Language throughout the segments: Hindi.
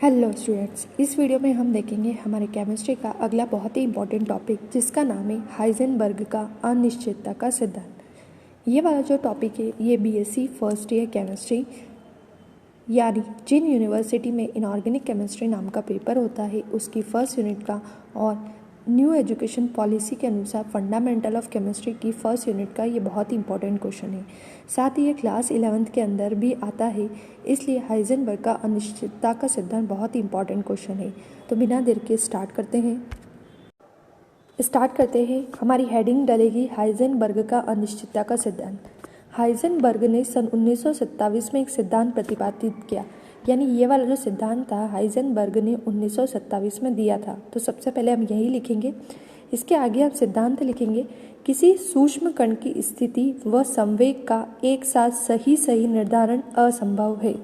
हेलो स्टूडेंट्स, इस वीडियो में हम देखेंगे हमारे केमिस्ट्री का अगला बहुत ही इंपॉर्टेंट टॉपिक जिसका नाम है हाइजेनबर्ग का अनिश्चितता का सिद्धांत। ये वाला जो टॉपिक है ये बीएससी फर्स्ट ईयर केमिस्ट्री यानी जिन यूनिवर्सिटी में इनऑर्गेनिक केमिस्ट्री नाम का पेपर होता है उसकी फर्स्ट यूनिट का और न्यू एजुकेशन पॉलिसी के अनुसार फंडामेंटल ऑफ केमिस्ट्री की फर्स्ट यूनिट का ये बहुत ही इंपॉर्टेंट क्वेश्चन है। साथ ही ये क्लास 11th के अंदर भी आता है, इसलिए हाइजेनबर्ग का अनिश्चितता का सिद्धांत बहुत ही इंपॉर्टेंट क्वेश्चन है। तो बिना देर के स्टार्ट करते हैं। हमारी हेडिंग डलेगी हाइजेनबर्ग का अनिश्चितता का सिद्धांत। हाइजेनबर्ग ने सन 1927 में एक सिद्धांत प्रतिपादित किया, यानी ये वाला जो सिद्धांत था हाइजेनबर्ग ने 1927 में दिया था। तो सबसे पहले हम यही लिखेंगे, इसके आगे हम सिद्धांत लिखेंगे किसी सूक्ष्म कण की स्थिति व संवेग का एक साथ सही निर्धारण असंभव है।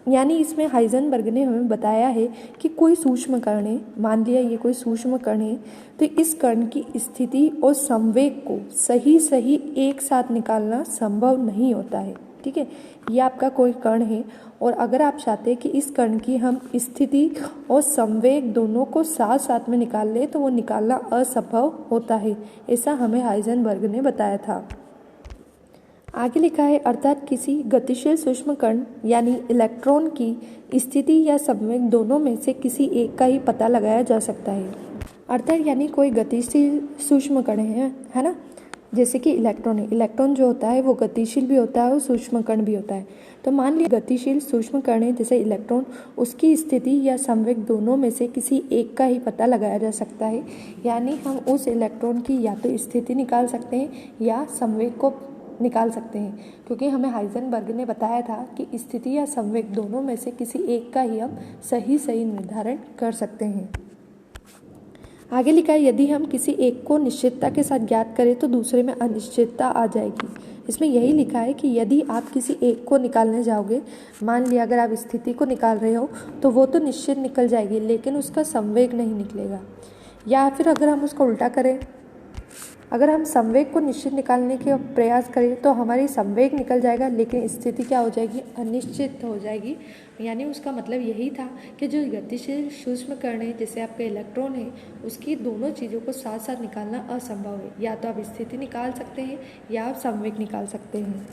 यानी इसमें हाइजेनबर्ग ने हमें बताया है कि कोई सूक्ष्म कण है, मान लिया ये कोई सूक्ष्म कण है, तो इस कण की स्थिति और संवेग को सही एक साथ निकालना संभव नहीं होता है। ठीक है, ये आपका कोई कण है और अगर आप चाहते हैं कि इस कण की हम स्थिति और संवेग दोनों को साथ साथ में निकाल लें तो वो निकालना असंभव होता है। ऐसा हमें हाइजेनबर्ग ने बताया था। आगे लिखा है, अर्थात किसी गतिशील सूक्ष्म कण यानी इलेक्ट्रॉन की स्थिति या संवेग दोनों में से किसी एक का ही पता लगाया जा सकता है। अर्थात यानी कोई गतिशील सूक्ष्म कण है ना, जैसे कि इलेक्ट्रॉन है। इलेक्ट्रॉन जो होता है वो गतिशील भी होता है और सूक्ष्म कण भी होता है। तो मान लीजिए गतिशील सूक्ष्म कण है जैसे इलेक्ट्रॉन, उसकी स्थिति या संवेग दोनों में से किसी एक का ही पता लगाया जा सकता है। यानी हम उस इलेक्ट्रॉन की या तो स्थिति निकाल सकते हैं या संवेग को निकाल सकते हैं, क्योंकि हमें हाइजेनबर्ग ने बताया था कि स्थिति या संवेग दोनों में से किसी एक का ही हम सही निर्धारण कर सकते हैं। आगे लिखा है, यदि हम किसी एक को निश्चितता के साथ ज्ञात करें तो दूसरे में अनिश्चितता आ जाएगी। इसमें यही लिखा है कि यदि आप किसी एक को निकालने जाओगे, मान लिया अगर आप स्थिति को निकाल रहे हो तो वो तो निश्चित निकल जाएगी लेकिन उसका संवेग नहीं निकलेगा। या फिर अगर हम उसका उल्टा करें, अगर हम संवेग को निश्चित निकालने के प्रयास करें तो हमारी संवेग निकल जाएगा लेकिन स्थिति क्या हो जाएगी, अनिश्चित हो जाएगी। यानी उसका मतलब यही था कि जो गतिशील सूक्ष्म कण है जैसे आपका इलेक्ट्रॉन है, उसकी दोनों चीज़ों को साथ साथ निकालना असंभव है। या तो आप स्थिति निकाल सकते हैं या आप संवेग निकाल सकते हैं।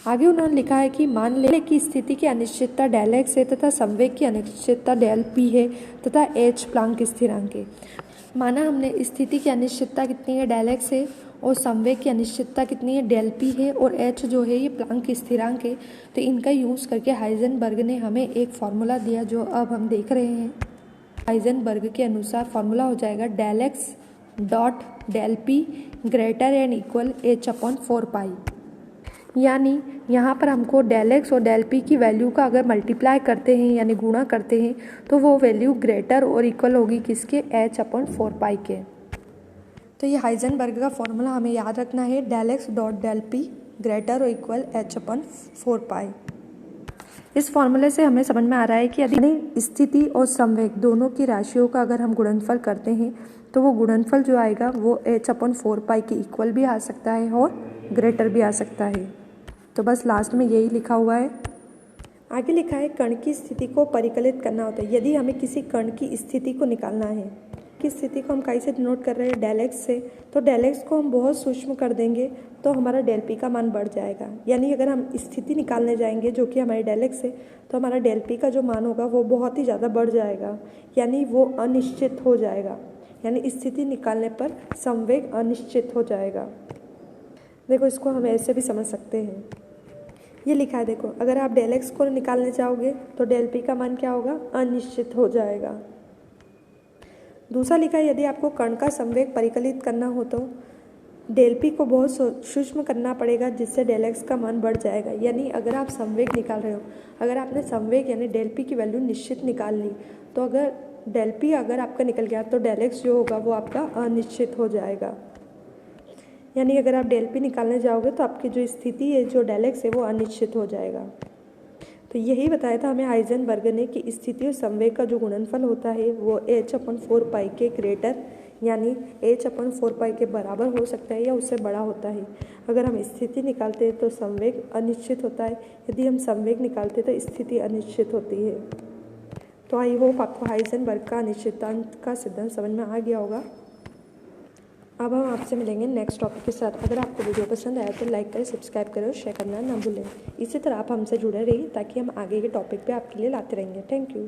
आगे उन्होंने लिखा है कि मान ले कि स्थिति की अनिश्चितता डेल एक्स है तथा संवेग की अनिश्चितता डेल पी है तथा एच प्लांक स्थिरांक है। माना हमने स्थिति की अनिश्चितता कितनी है, डेल एक्स है, और संवेग की अनिश्चितता कितनी है, डेल पी है, और एच जो है ये प्लांक स्थिरांक है। तो इनका यूज़ करके हाइजेनबर्ग ने हमें एक फार्मूला दिया जो अब हम देख रहे हैं। हाइजेनबर्ग के अनुसार फार्मूला हो जाएगा del X dot del P greater and equal H upon 4 pi. यानी यहाँ पर हमको डेल एक्स और डेल पी की वैल्यू का अगर मल्टीप्लाई करते हैं यानी गुणा करते हैं तो वो वैल्यू ग्रेटर और इक्वल होगी किसके, एच अपॉन 4 पाई के। तो ये हाइजेनबर्ग का फॉर्मूला हमें याद रखना है, del X dot del P greater और इक्वल एच अपॉन 4 पाई। इस फॉर्मूले से हमें समझ में आ रहा है कि यदि स्थिति और संवेग दोनों की राशियों का अगर हम गुणनफल करते हैं तो वो गुणनफल जो आएगा वो एच अपॉन 4 पाई के इक्वल भी आ सकता है और ग्रेटर भी आ सकता है। तो बस लास्ट में यही लिखा हुआ है। आगे लिखा है, कण की स्थिति को परिकलित करना होता है। यदि हमें किसी कण की स्थिति को निकालना है, कि स्थिति को हम कैसे डिनोट कर रहे हैं, डेल एक्स से, तो डेल एक्स को हम बहुत सूक्ष्म कर देंगे तो हमारा डेल पी का मान बढ़ जाएगा। यानी अगर हम स्थिति निकालने जाएंगे जो कि हमारे डेल एक्स है तो हमारा डेल पी का जो मान होगा वो बहुत ही ज़्यादा बढ़ जाएगा, यानी वो अनिश्चित हो जाएगा। यानी स्थिति निकालने पर संवेग अनिश्चित हो जाएगा। देखो इसको हम ऐसे भी समझ सकते हैं, ये लिखा है देखो, अगर आप डेल एक्स को निकालने जाओगे तो डेल पी का मान क्या होगा, अनिश्चित हो जाएगा। दूसरा लिखा है, यदि आपको कण का संवेग परिकलित करना हो तो डेल पी को बहुत सूक्ष्म करना पड़ेगा जिससे डेल एक्स का मान बढ़ जाएगा। यानी अगर आप संवेग निकाल रहे हो, अगर आपने संवेग यानी डेल पी की वैल्यू निश्चित निकाल ली तो अगर डेल पी अगर आपका निकल गया तो डेल एक्स जो होगा वो आपका अनिश्चित हो जाएगा। यानी अगर आप डेल पी निकालने जाओगे तो आपकी जो स्थिति है जो डेल एक्स है वो अनिश्चित हो जाएगा। तो यही बताया था हमें हाइजेनबर्ग ने कि स्थिति और संवेग का जो गुणनफल होता है वो h/4 के ग्रेटर यानी h/4 के बराबर हो सकता है या उससे बड़ा होता है। अगर हम स्थिति निकालते हैं तो संवेग अनिश्चित होता है, यदि हम संवेग निकालते हैं तो स्थिति अनिश्चित होती है। तो आई होप आपको हाइजेनबर्ग का अनिश्चितांक का सिद्धांत समझ में आ गया होगा। अब हम आपसे मिलेंगे नेक्स्ट टॉपिक के साथ। अगर आपको वीडियो पसंद आया तो लाइक करें, सब्सक्राइब करें और शेयर करना ना भूलें। इसी तरह आप हमसे जुड़े रहिए ताकि हम आगे के टॉपिक पे आपके लिए लाते रहेंगे। Thank you.